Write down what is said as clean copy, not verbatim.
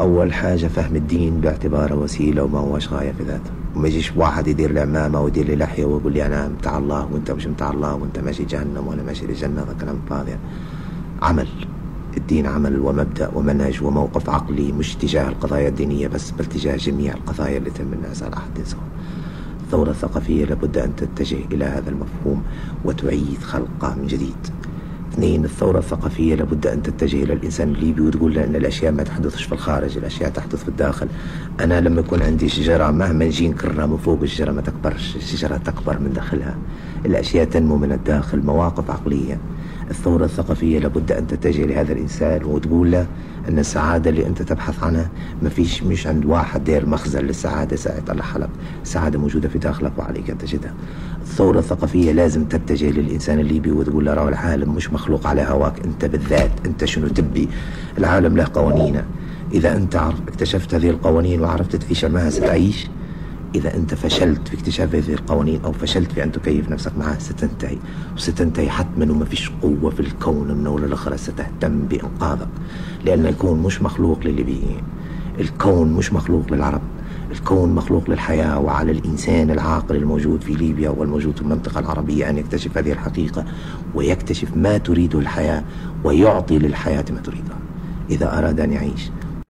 أول حاجة فهم الدين باعتباره وسيلة وما هوش غاية في ذاته. وما يجيش واحد يدير لي عمامة ويدير لي لحية ويقول لي أنا متاع الله وأنت مش متاع الله وأنت ماشي جهنم وأنا ماشي لجنة. هذا كلام فاضي. عمل الدين عمل ومبدأ ومنهج وموقف عقلي، مش تجاه القضايا الدينية بس، بل تجاه جميع القضايا اللي تهم الناس على حد سواء. الثورة الثقافية لابد أن تتجه إلى هذا المفهوم وتعيد خلقه من جديد. اثنين، الثورة الثقافية لابد أن تتجه إلى الإنسان الليبي وتقول له أن الأشياء ما تحدثش في الخارج، الأشياء تحدث في الداخل. أنا لما يكون عندي شجرة مهما نجي نكرها من فوق الشجرة ما تكبرش، الشجرة تكبر من داخلها، الأشياء تنمو من الداخل، مواقف عقلية. الثورة الثقافية لابد أن تتجه لهذا الإنسان وتقول له أن السعادة اللي أنت تبحث عنها مش عند واحد داير مخزن للسعادة ساعة الله حلق، السعادة موجودة في داخلك وعليك أن تجدها. الثورة الثقافية لازم تتجه للإنسان الليبي وتقول له العالم مش مخلوق على هواك أنت بالذات، أنت شنو تبي. العالم له قوانينه، إذا أنت اكتشفت هذه القوانين وعرفت تعيش معها ستعيش. إذا أنت فشلت في اكتشاف هذه القوانين أو فشلت في أن تكيف نفسك معها ستنتهي، وستنتهي حتما، وما فيش قوة في الكون من أول لآخر ستهتم بإنقاذك، لأن الكون مش مخلوق للليبيين، الكون مش مخلوق للعرب، الكون مخلوق للحياة. وعلى الإنسان العاقل الموجود في ليبيا والموجود في المنطقة العربية أن يكتشف هذه الحقيقة ويكتشف ما تريده الحياة ويعطي للحياة ما تريدها إذا أراد أن يعيش.